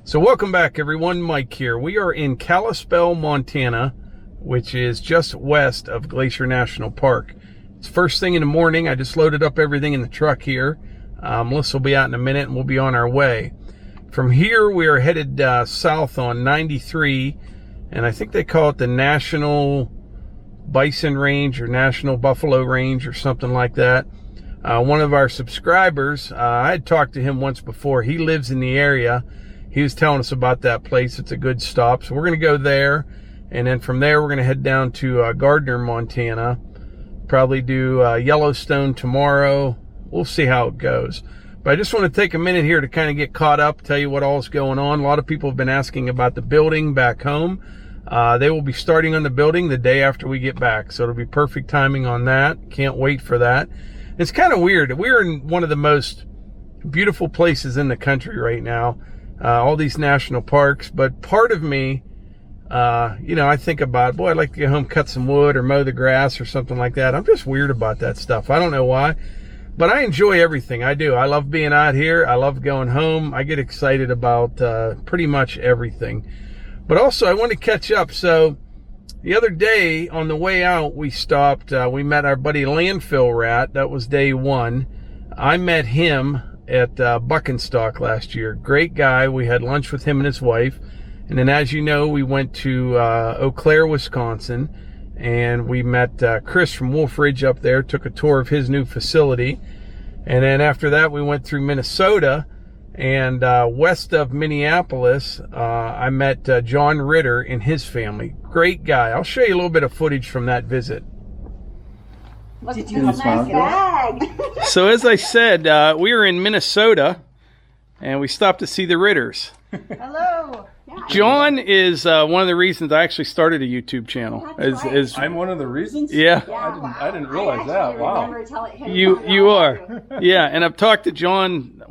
So welcome back everyone, Mike here. We are in Kalispell, Montana, which is just west of Glacier National Park. It's first thing in the morning. I just loaded up everything in the truck here. Melissa will be out in a minute and we'll be on our way. From here we are headed south on 93, and I think they call it the National Bison Range or National Buffalo Range or something like that. One of our subscribers, I had talked to him once before. He lives in the area. He was telling us about that place. It's a good stop. So we're going to go there. And then from there, we're going to head down to Gardner, Montana. Probably do Yellowstone tomorrow. We'll see how it goes. But I just want to take a minute here to kind of get caught up, tell you what all's going on. A lot of people have been asking about the building back home. They will be starting on the building the day after we get back. So it'll be perfect timing on that. Can't wait for that. It's kind of weird. We're in one of the most beautiful places in the country right now. All these national parks, but part of me, you know, I think about, boy, I'd like to get home, cut some wood or mow the grass or something like that. I'm just weird about that stuff. I don't know why, but I enjoy everything I do. I love being out here. I love going home. I get excited about pretty much everything. But also I want to catch up. So the other day on the way out, we stopped, we met our buddy Landfill Rat. That was day one. I met him at Buckenstock last year. Great guy. We had lunch with him and his wife. And then, as you know, we went to Eau Claire, Wisconsin, and we met Chris from Wolfe Ridge up there, took a tour of his new facility. And then after that, we went through Minnesota, and west of Minneapolis, I met John Ritter and his family. Great guy. I'll show you a little bit of footage from that visit. Did you have a nice bag? So as I said, we were in Minnesota, and we stopped to see the Ritters. Hello. John is one of the reasons I actually started a YouTube channel. I'm one of the reasons? Yeah. I didn't realize that. Wow. You are. Yeah, and I've talked to John,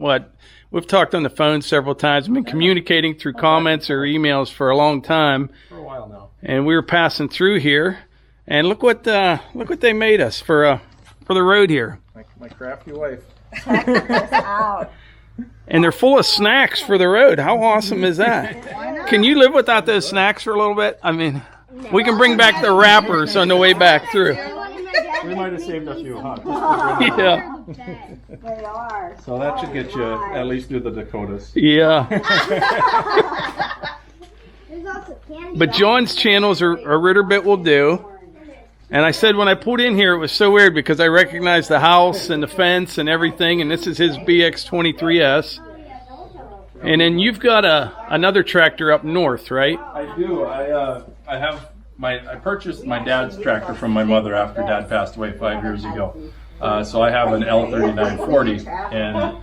we've talked on the phone several times. We've been communicating through comments or emails for a long time. For a while now. And we were passing through here. And look what they made us for the road here. My crafty wife. Check this out. And they're full of snacks for the road. How awesome is that? Can you live without those snacks for a little bit? I mean, we can bring back the wrappers on the way back through. We might have saved a few, huh? Yeah. They are. So that should get you at least through the Dakotas. Yeah. But John's channels are Ritter Bit Will Do. And I said when I pulled in here, it was so weird because I recognized the house and the fence and everything. And this is his BX23S. And then you've got another tractor up north, right? I do. I purchased my dad's tractor from my mother after Dad passed away 5 years ago. So I have an L3940,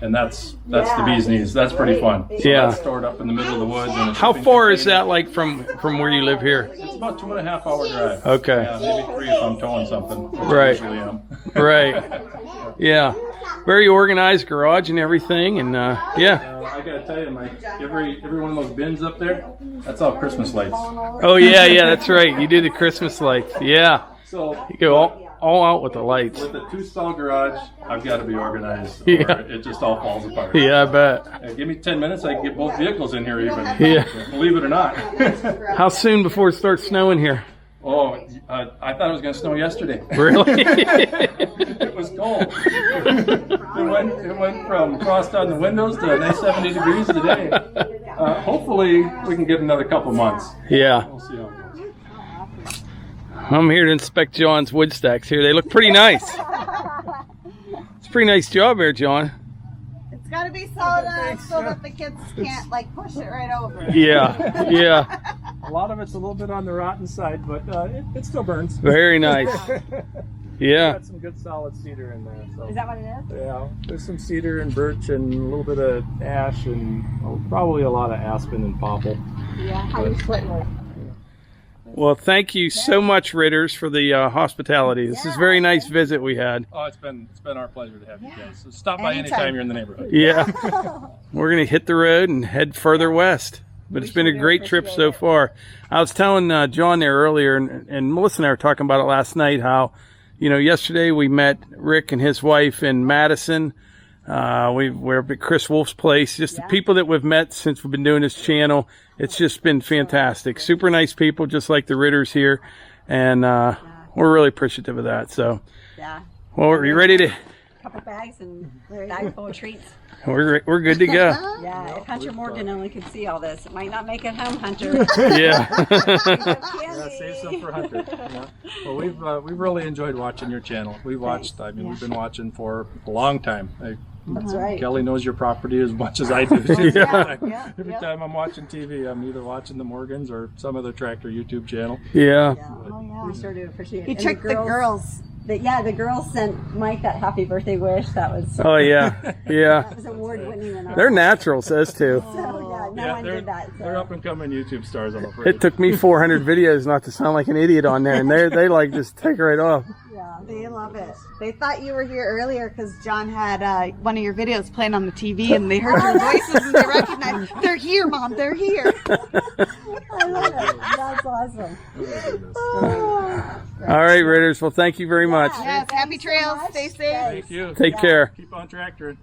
and that's the bee's knees. That's pretty fun. So yeah. That's stored up in the middle of the woods. And how far is that, like, from where you live here? It's about 2.5 hour drive. Okay. Yeah, maybe 3 if I'm towing something. Right. I usually am. Right. Yeah. Very organized garage and everything, and yeah. I gotta tell you, every one of those bins up there, that's all Christmas lights. Oh yeah, that's right. You do the Christmas lights. Yeah. So you go all out with the lights. With a 2-stall garage, I've got to be organized. Yeah. Or it just all falls apart. Yeah, I bet. Give me 10 minutes, I can get both vehicles in here even. Yeah. Believe it or not. How soon before it starts snowing here? Oh, I thought it was going to snow yesterday. Really? It was cold. It went from frost on the windows to a nice 70 degrees today. Hopefully, we can get another couple months. Yeah. We'll see how it goes. I'm here to inspect John's wood stacks here. They look pretty nice. It's a pretty nice job here, John. It's got to be solid enough so that the kids can't, like, push it right over. Yeah, yeah. A lot of it's a little bit on the rotten side, but it still burns. Very nice. Yeah. Got some good solid cedar in there. So. Is that what it is? Yeah, there's some cedar and birch and a little bit of ash and probably a lot of aspen and popple. Yeah, how you splitting it? Well, thank you so much, Ritters, for the hospitality. This is a very nice visit we had. Oh, it's been our pleasure to have you guys. So stop by anytime you're in the neighborhood. Yeah. We're going to hit the road and head further west. But it's been a great trip so far. I was telling John there earlier, and Melissa and I were talking about it last night, how, you know, yesterday we met Rick and his wife in Madison. We're up at Chris Wolfe's place. Just the people that we've met since we've been doing this channel. It's just been fantastic. Super nice people, just like the Ritters here. And we're really appreciative of that. So, well, are you ready to... Couple bags and bag full of treats. We're good to go. Yeah, if Hunter Morgan only could see all this, it might not make it home, Hunter. Yeah. Save some for Hunter. Yeah. Well, we've really enjoyed watching your channel. We've watched. I mean, we've been watching for a long time. That's right. Kelly knows your property as much as I do. Every time I'm watching TV, I'm either watching the Morgans or some other tractor YouTube channel. Yeah. We sure do appreciate it. He tricked the girls. The girls sent Mike that happy birthday wish. That was. Oh yeah. That was award-winning. They're natural, says too. So no one did that. So. They're up and coming YouTube stars, I'm afraid. It took me 400 videos not to sound like an idiot on there, and they like just take it right off. Yeah, they love it. They thought you were here earlier because John had one of your videos playing on the TV, and they heard your voices and they recognized, they're here, Mom, they're here. I love it. That's awesome. All right, Ritters. Well, thank you very much. Yes, happy trails. Stay safe. Thank you. Take care. Keep on tractoring.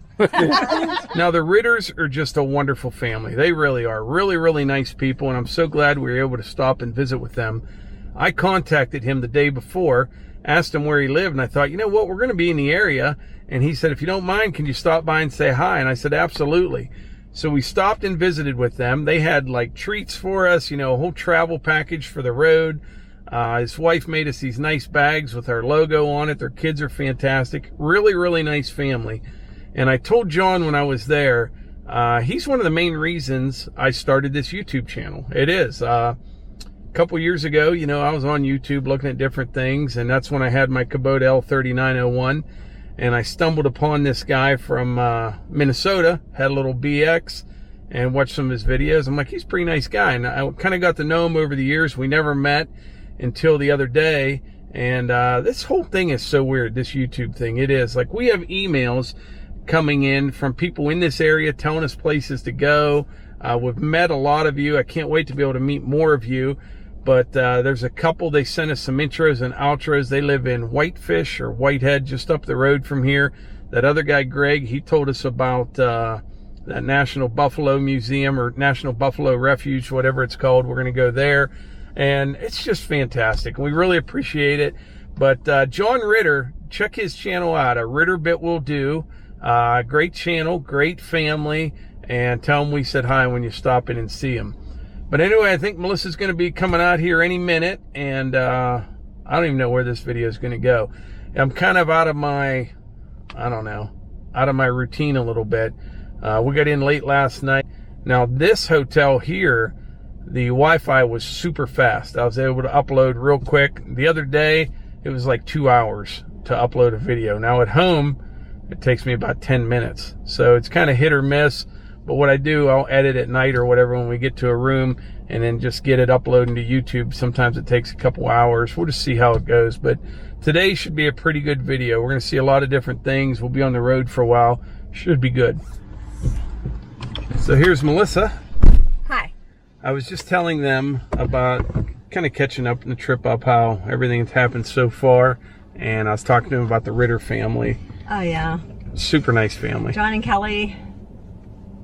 Now, the Ritters are just a wonderful family. They really are. Really, really nice people, and I'm so glad we were able to stop and visit with them. I contacted him the day before, asked him where he lived, and I thought, you know what, we're going to be in the area. And he said, if you don't mind, can you stop by and say hi? And I said, absolutely. So we stopped and visited with them. They had like treats for us, you know, a whole travel package for the road. His wife made us these nice bags with our logo on it. Their kids are fantastic. Really, really nice family. And I told John when I was there, he's one of the main reasons I started this YouTube channel. It is. A couple years ago, you know, I was on YouTube looking at different things, and that's when I had my Kubota L3901. And I stumbled upon this guy from Minnesota, had a little BX, and watched some of his videos. I'm like, he's a pretty nice guy. And I kind of got to know him over the years. We never met until the other day. And this whole thing is so weird, this YouTube thing. It is. Like, we have emails coming in from people in this area telling us places to go. We've met a lot of you. I can't wait to be able to meet more of you. But there's a couple, they sent us some intros and outros. They live in Whitefish or Whitehead, just up the road from here. That other guy, Greg, he told us about that National Buffalo Museum or National Buffalo Refuge, whatever it's called. We're going to go there. And it's just fantastic. We really appreciate it. But John Ritter, check his channel out. Ritter Bit Will Do. Great channel, great family. And tell him we said hi when you stop in and see him. But anyway, I think Melissa's going to be coming out here any minute, and I don't even know where this video is going to go. I'm kind of out of my, out of my routine a little bit. We got in late last night. Now, this hotel here, the Wi-Fi was super fast. I was able to upload real quick. The other day, it was like 2 hours to upload a video. Now, at home, it takes me about 10 minutes. So it's kind of hit or miss. But what I do, I'll edit at night or whatever when we get to a room and then just get it uploaded to YouTube. Sometimes it takes a couple hours. We'll just see how it goes. But today should be a pretty good video. We're going to see a lot of different things. We'll be on the road for a while. Should be good. So here's Melissa. Hi. I was just telling them about kind of catching up in the trip up, how everything has happened so far. And I was talking to them about the Ritter family. Oh, yeah. Super nice family. John and Kelly.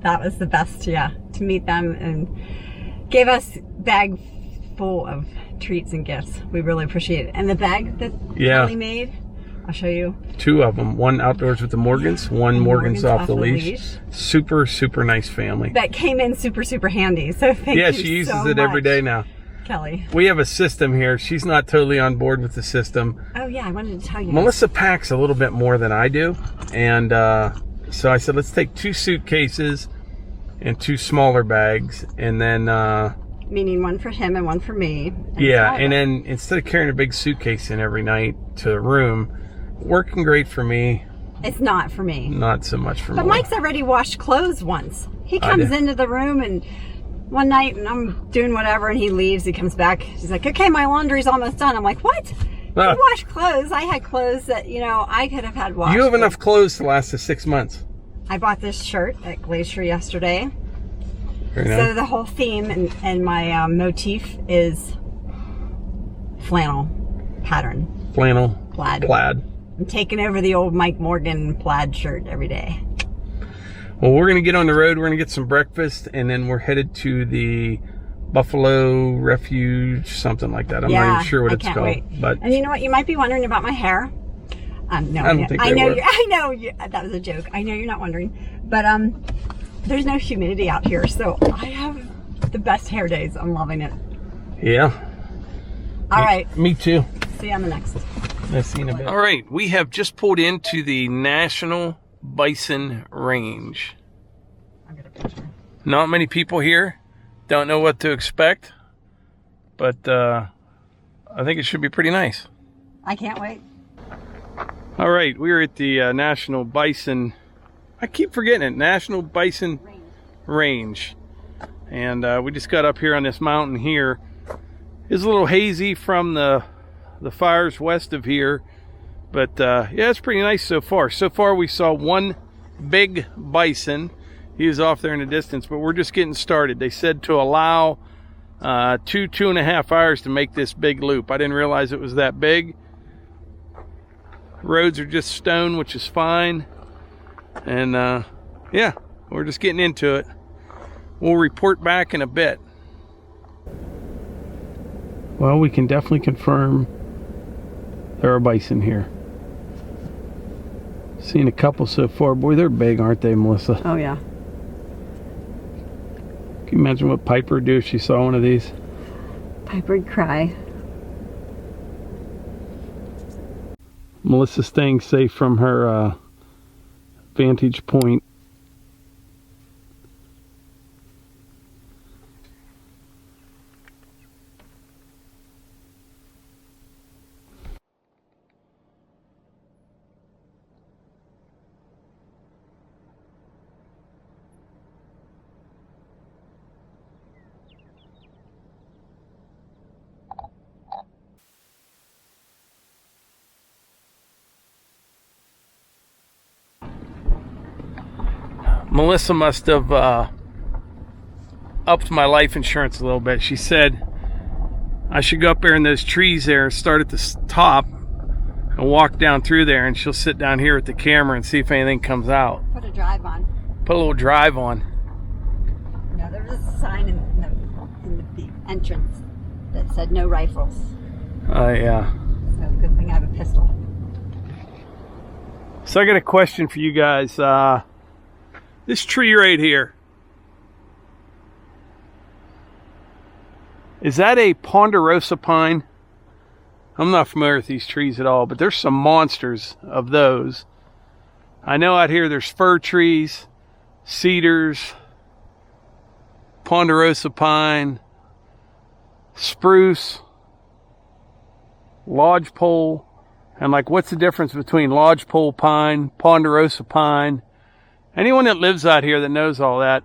That was the best, to meet them, and gave us bag full of treats and gifts. We really appreciate it. And the bag that Kelly made, I'll show you. 2 of them. One outdoors with the Morgans, one Morgans off the leash. Super, super nice family. That came in super, super handy. So thank you. Yeah, she uses it every day now. Kelly. We have a system here. She's not totally on board with the system. Oh, yeah, I wanted to tell you. Melissa packs a little bit more than I do, and so I said, let's take 2 suitcases and 2 smaller bags, and then meaning one for him and one for me. And then instead of carrying a big suitcase in every night to the room, working great for me. It's not for me. Not so much for me. But Mike's already washed clothes once. He comes into the room, and one night, and I'm doing whatever, and he leaves. He comes back. He's like, okay, my laundry's almost done. I'm like, what? You wash clothes. I had clothes that, you know, I could have had washed. You have enough clothes to last us 6 months. I bought this shirt at Glacier yesterday. Very nice. So the whole theme and my motif is flannel pattern. Flannel. Plaid. I'm taking over the old Mike Morgan plaid shirt every day. Well, we're going to get on the road. We're going to get some breakfast, and then we're headed to the Buffalo Refuge, something like that. I'm not even sure what it's called. Wait. But and you know what? You might be wondering about my hair. No, I don't think I know that was a joke. I know you're not wondering, but there's no humidity out here, so I have the best hair days. I'm loving it. Yeah. All right. Me too. See you on the next. I'll see you in a bit. All right, we have just pulled into the National Bison Range. I'll get a picture. Not many people here. Don't know what to expect, but I think it should be pretty nice. I can't wait. All right, we are at the National Bison, I keep forgetting it, National Bison Range. And we just got up here on this mountain here. It's a little hazy from the fires west of here, but yeah, it's pretty nice so far. So far we saw one big bison. He was off there in the distance, but we're just getting started. They said to allow 2.5 hours to make this big loop. I didn't realize it was that big. Roads are just stone, which is fine. And yeah, we're just getting into it. We'll report back in a bit. Well, we can definitely confirm there are bison here. Seen a couple so far. Boy, they're big, aren't they, Melissa? Oh yeah. Can you imagine what Piper would do if she saw one of these? Piper would cry. Melissa's staying safe from her vantage point. Melissa must have upped my life insurance a little bit. She said I should go up there in those trees there, start at the top and walk down through there, and she'll sit down here with the camera and see if anything comes out. Put a drive on. Put a little drive on. No, there was a sign in the entrance that said no rifles. Oh yeah. So good thing I have a pistol. So I got a question for you guys. This tree right here, is that a ponderosa pine? I'm not familiar with these trees at all, but there's some monsters of those. I know out here there's fir trees, cedars, ponderosa pine, spruce, lodgepole, and like what's the difference between lodgepole pine, ponderosa pine? Anyone that lives out here that knows all that,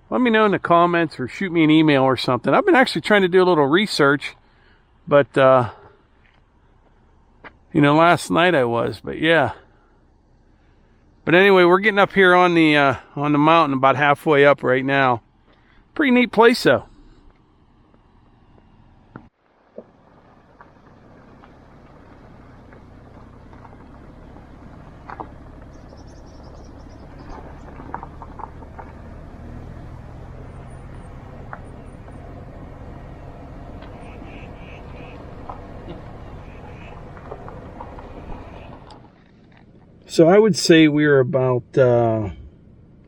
let me know in the comments or shoot me an email or something. I've been actually trying to do a little research, but, you know, last night I was, but yeah. But anyway, we're getting up here on the mountain, about halfway up right now. Pretty neat place though. So I would say we're about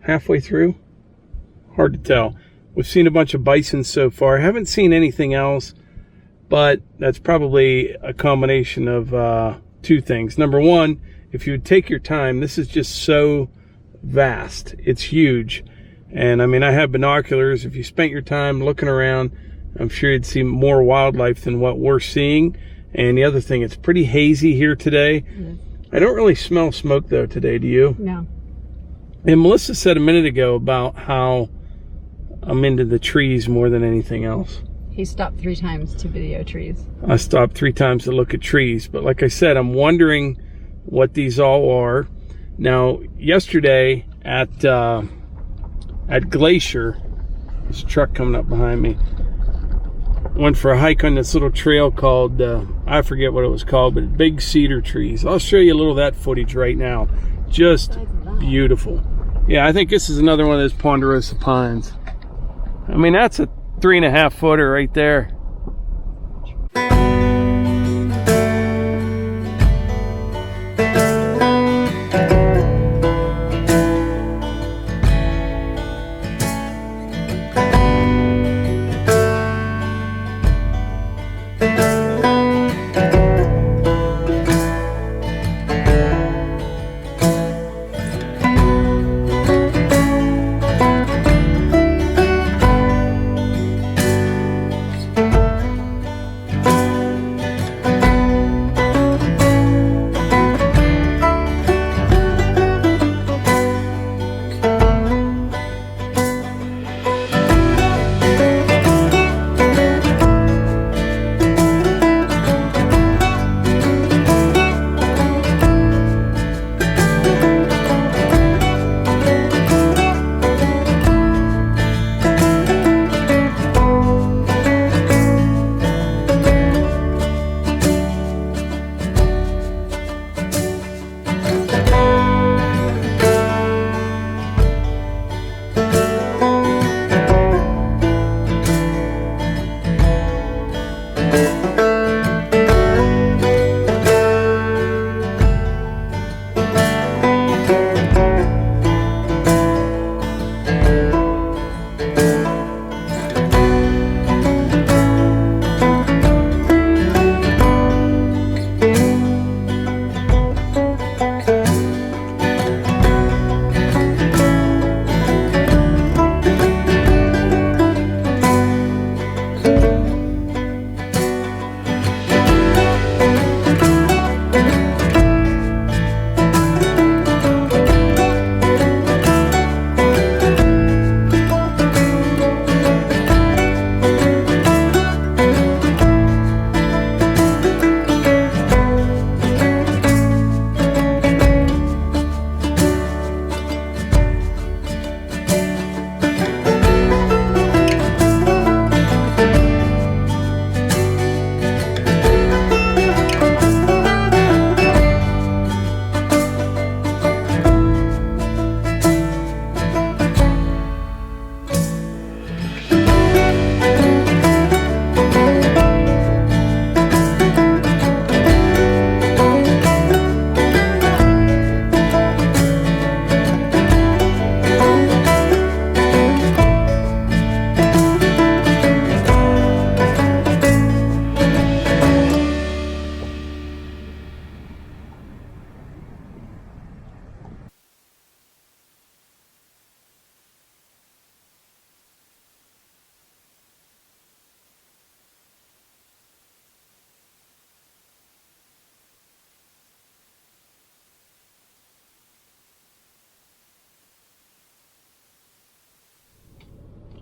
halfway through. Hard to tell. We've seen a bunch of bison so far. I haven't seen anything else, but that's probably a combination of two things. Number one, if you would take your time, this is just so vast. It's huge. And I mean, I have binoculars. If you spent your time looking around, I'm sure you'd see more wildlife than what we're seeing. And the other thing, it's pretty hazy here today. Mm-hmm. I don't really smell smoke though today, do you? No. And Melissa said a minute ago about how I'm into the trees more than anything else. He stopped 3 times to video trees. I stopped 3 times to look at trees. But like I said, I'm wondering what these all are. Now, yesterday at Glacier, there's a truck coming up behind me. Went for a hike on this little trail called, I forget what it was called, but Big Cedar Trees. I'll show you a little of that footage right now. Just beautiful. Yeah, I think this is another one of those ponderosa pines. I mean, that's a 3.5 footer right there.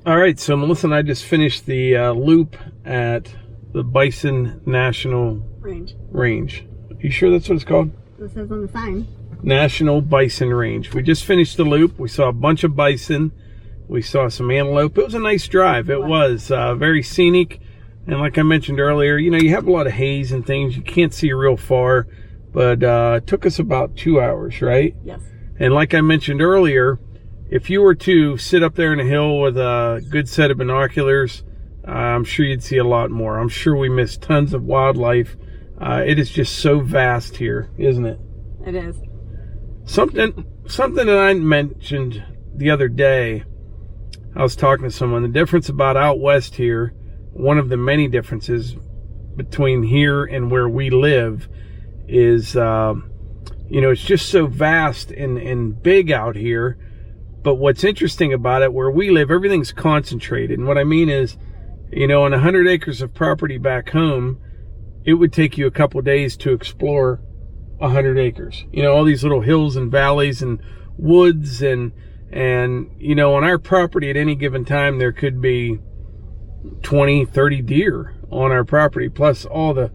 All right, so Melissa and I just finished the loop at the Bison National Range. You sure that's what it's called? It says on the sign. National Bison Range. We just finished the loop. We saw a bunch of bison. We saw some antelope. It was a nice drive. It was very scenic. And like I mentioned earlier, you know, you have a lot of haze and things. You can't see real far. But it took us about 2 hours, right? Yes. And like I mentioned earlier, if you were to sit up there in a hill with a good set of binoculars, I'm sure you'd see a lot more. I'm sure we missed tons of wildlife. It is just so vast here, isn't it? It is. Something that I mentioned the other day, I was talking to someone, the difference about out west here, one of the many differences between here and where we live is, you know, it's just so vast and big out here. But what's interesting about it, where we live, everything's concentrated. And what I mean is, you know, on 100 acres of property back home, it would take you a couple days to explore 100 acres. You know, all these little hills and valleys and woods and you know, on our property at any given time, there could be 20, 30 deer on our property, plus all the,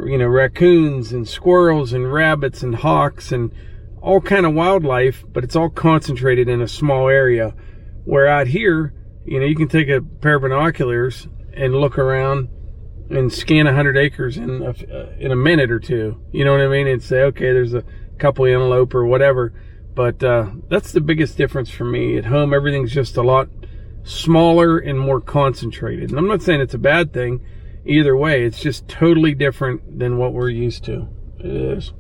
you know, raccoons and squirrels and rabbits and hawks and all kind of wildlife, but it's all concentrated in a small area. Where out here, you know, you can take a pair of binoculars and look around and scan 100 acres in a minute or two. You know what I mean? And say, okay, there's a couple antelope or whatever. But that's the biggest difference for me. At home, everything's just a lot smaller and more concentrated. And I'm not saying it's a bad thing either way. It's just totally different than what we're used to. It is.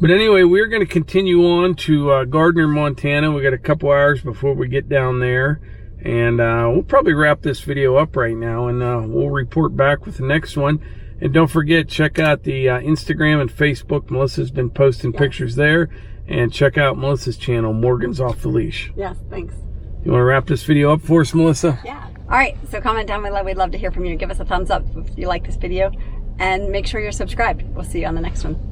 But anyway, we're going to continue on to Gardner, Montana. We got a couple hours before we get down there. And we'll probably wrap this video up right now, and we'll report back with the next one. And don't forget, check out the Instagram and Facebook. Melissa's been posting pictures there. And check out Melissa's channel, Morgan's Off the Leash. Yes, thanks. You want to wrap this video up for us, Melissa? Yeah. All right, so comment down below. We'd love to hear from you. Give us a thumbs up if you like this video. And make sure you're subscribed. We'll see you on the next one.